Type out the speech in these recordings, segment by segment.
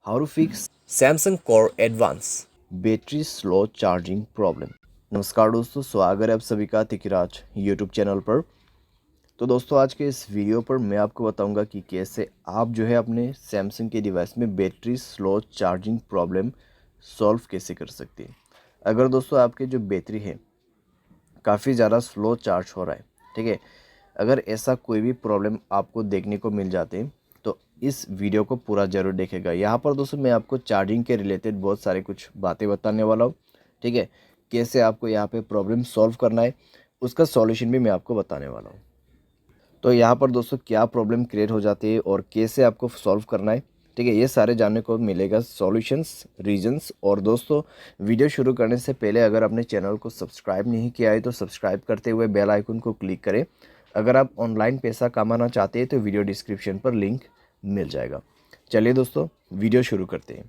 How to fix Samsung Core Advance battery slow charging problem. नमस्कार दोस्तों, स्वागत है आप सभी का तिकिराज यूट्यूब चैनल पर। तो दोस्तों आज के इस वीडियो पर मैं आपको बताऊंगा कि कैसे आप जो है अपने सैमसंग के डिवाइस में battery slow charging problem solve कैसे कर सकते हैं। अगर दोस्तों आपके जो बैटरी है काफ़ी ज़्यादा स्लो चार्ज हो रहा है, ठीक है, अगर ऐसा कोई भी प्रॉब्लम आपको देखने को मिल जाते हैं तो इस वीडियो को पूरा ज़रूर देखेगा। यहाँ पर दोस्तों मैं आपको चार्जिंग के रिलेटेड बहुत सारे कुछ बातें बताने वाला हूँ, ठीक है। कैसे आपको यहाँ पे प्रॉब्लम सॉल्व करना है उसका सॉल्यूशन भी मैं आपको बताने वाला हूँ। तो यहाँ पर दोस्तों क्या प्रॉब्लम क्रिएट हो जाती है और कैसे आपको सॉल्व करना है, ठीक है, ये सारे जानने को मिलेगा, सॉल्यूशंस, रीजंस। और दोस्तों वीडियो शुरू करने से पहले अगर आपने चैनल को सब्सक्राइब नहीं किया है तो सब्सक्राइब करते हुए बेल आइकन को क्लिक करें। अगर आप ऑनलाइन पैसा कमाना चाहते हैं तो वीडियो डिस्क्रिप्शन पर लिंक मिल जाएगा। चलिए दोस्तों वीडियो शुरू करते हैं।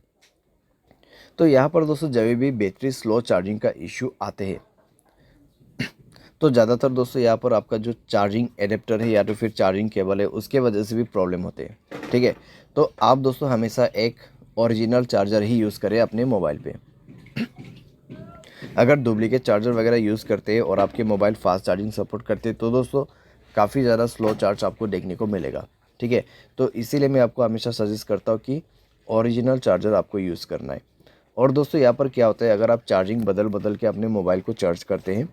तो यहाँ पर दोस्तों जब भी बैटरी स्लो चार्जिंग का इशू आते हैं तो ज़्यादातर दोस्तों यहाँ पर आपका जो चार्जिंग एडेप्टर है या तो फिर चार्जिंग केबल है उसके वजह से भी प्रॉब्लम होते हैं, ठीक है। तो आप दोस्तों हमेशा एक ओरिजिनल चार्जर ही यूज़ करें अपने मोबाइल पे। अगर डुप्लीकेट चार्जर वगैरह यूज़ करते हैं और आपके मोबाइल फास्ट चार्जिंग सपोर्ट करते हैं तो दोस्तों काफ़ी ज़्यादा स्लो चार्ज आपको देखने को मिलेगा, ठीक है। तो इसीलिए मैं आपको हमेशा सजेस्ट करता हूँ कि ओरिजिनल चार्जर आपको यूज़ करना है। और दोस्तों यहाँ पर क्या होता है, अगर आप चार्जिंग बदल बदल के अपने मोबाइल को चार्ज करते हैं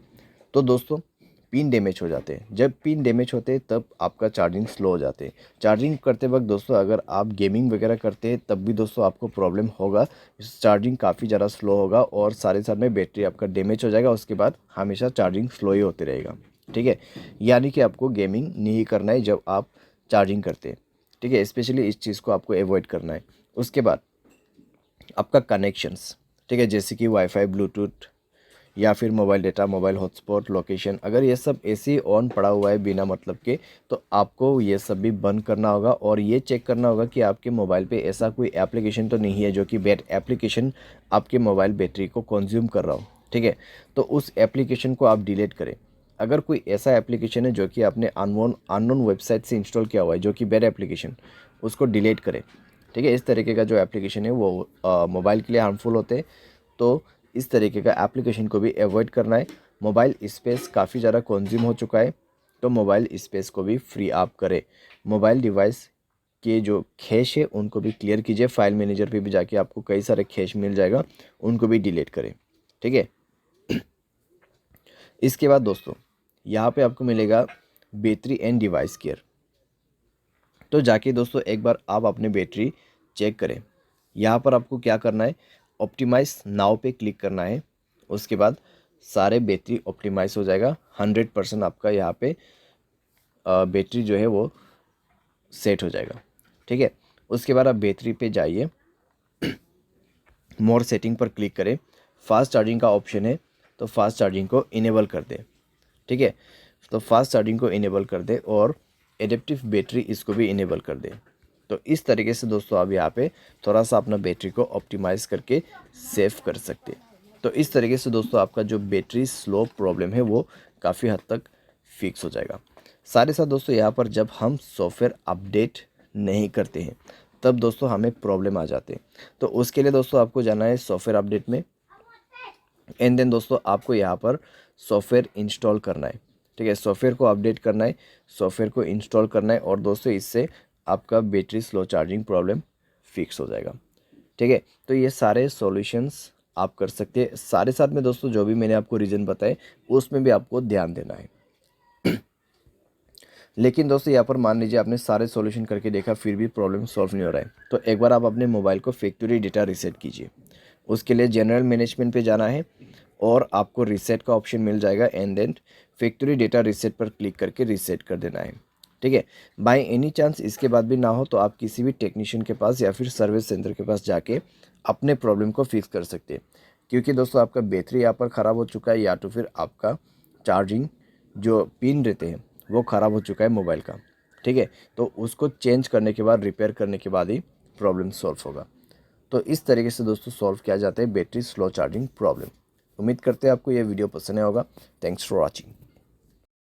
तो दोस्तों पिन डैमेज हो जाते हैं। जब पिन डैमेज होते हैं तब आपका चार्जिंग स्लो हो जाते हैं। चार्जिंग करते वक्त दोस्तों अगर आप गेमिंग वगैरह करते हैं तब भी दोस्तों आपको प्रॉब्लम होगा, चार्जिंग काफ़ी ज़्यादा स्लो होगा और सारे साथ में बैटरी आपका डैमेज हो जाएगा। उसके बाद हमेशा चार्जिंग स्लो ही होते रहेगा, ठीक है। यानी कि आपको गेमिंग नहीं करना है जब आप चार्जिंग करते हैं, ठीक है। स्पेशली इस चीज़ को आपको अवॉइड करना है। उसके बाद आपका कनेक्शंस, ठीक है, जैसे कि वाईफाई, ब्लूटूथ या फिर mobile data, mobile hotspot, location, अगर ये सब ऐसे ही ऑन पड़ा हुआ है बिना मतलब के तो आपको ये सब भी बंद करना होगा और ये चेक करना होगा कि आपके मोबाइल पे ऐसा कोई एप्लीकेशन तो नहीं है जो कि बैड एप्लीकेशन आपके मोबाइल बैटरी को कंज्यूम कर रहा हो, ठीक है। तो उस एप्लीकेशन को आप डिलीट करें। अगर कोई ऐसा एप्लीकेशन है जो कि आपने अननोन वेबसाइट से इंस्टॉल किया हुआ है जो कि बैड एप्लीकेशन, उसको डिलीट करें, ठीक है। इस तरीके का जो एप्लीकेशन है वो मोबाइल के लिए हार्मफुल होते हैं, तो इस तरीके का एप्लीकेशन को भी अवॉइड करना है। मोबाइल स्पेस काफ़ी ज़्यादा कंज्यूम हो चुका है तो मोबाइल स्पेस को भी फ्री आप करें। मोबाइल डिवाइस के जो कैश है उनको भी क्लियर कीजिए। फाइल मैनेजर पे भी जाके आपको कई सारे कैश मिल जाएगा, उनको भी डिलीट करें, ठीक है। इसके बाद दोस्तों यहाँ पे आपको मिलेगा बैटरी एंड डिवाइस केयर। तो जाके दोस्तों एक बार आप अपने बैटरी चेक करें। यहाँ पर आपको क्या करना है, ऑप्टिमाइज नाउ पे क्लिक करना है। उसके बाद सारे बैटरी ऑप्टिमाइज हो जाएगा। 100% आपका यहाँ पे बैटरी जो है वो सेट हो जाएगा, ठीक है। उसके बाद आप बैटरी पे जाइए, मोर सेटिंग पर क्लिक करें। फास्ट चार्जिंग का ऑप्शन है तो फास्ट चार्जिंग को इनेबल कर दें, ठीक है। तो फास्ट चार्जिंग को इनेबल कर दें और एडेप्टिव बैटरी इसको भी इनेबल कर दें। तो इस तरीके से दोस्तों आप यहाँ पे थोड़ा सा अपना बैटरी को ऑप्टिमाइज़ करके सेव कर सकते हैं। तो इस तरीके से दोस्तों आपका जो बैटरी स्लो प्रॉब्लम है वो काफ़ी हद तक फिक्स हो जाएगा। साथ ही साथ दोस्तों यहाँ पर जब हम सॉफ्टवेयर अपडेट नहीं करते हैं तब दोस्तों हमें प्रॉब्लम आ जाते हैं। तो उसके लिए दोस्तों आपको जाना है सॉफ्टवेयर अपडेट में एंड देन दोस्तों आपको यहाँ पर सॉफ्टवेयर इंस्टॉल करना है, ठीक है। सॉफ्टवेयर को अपडेट करना है, सॉफ्टवेयर को इंस्टॉल करना है और दोस्तों इससे आपका battery slow charging problem fix हो जाएगा, ठीक है। तो ये सारे सॉल्यूशंस आप कर सकते हैं। सारे साथ में दोस्तों जो भी मैंने आपको रीज़न बताए उसमें भी आपको ध्यान देना है। लेकिन दोस्तों यहाँ पर मान लीजिए आपने सारे सॉल्यूशन करके देखा फिर भी प्रॉब्लम सॉल्व नहीं हो रहा है तो एक बार आप अपने मोबाइल को फैक्ट्री डेटा रीसेट कीजिए। उसके लिए जनरल मैनेजमेंट पे जाना है और आपको रीसेट का ऑप्शन मिल जाएगा and then factory data reset पर क्लिक करके रीसेट कर देना है, ठीक है। बाय एनी चांस इसके बाद भी ना हो तो आप किसी भी टेक्नीशियन के पास या फिर सर्विस सेंटर के पास जाके अपने प्रॉब्लम को फिक्स कर सकते हैं। क्योंकि दोस्तों आपका बैटरी यहाँ पर ख़राब हो चुका है या तो फिर आपका चार्जिंग जो पिन रहते हैं वो ख़राब हो चुका है मोबाइल का, ठीक है। तो उसको चेंज करने के बाद, रिपेयर करने के बाद ही प्रॉब्लम सॉल्व होगा। तो इस तरीके से दोस्तों सॉल्व किया जाता है बैटरी स्लो चार्जिंग प्रॉब्लम। उम्मीद करते हैं आपको यह वीडियो पसंद आया होगा। Thanks for watching.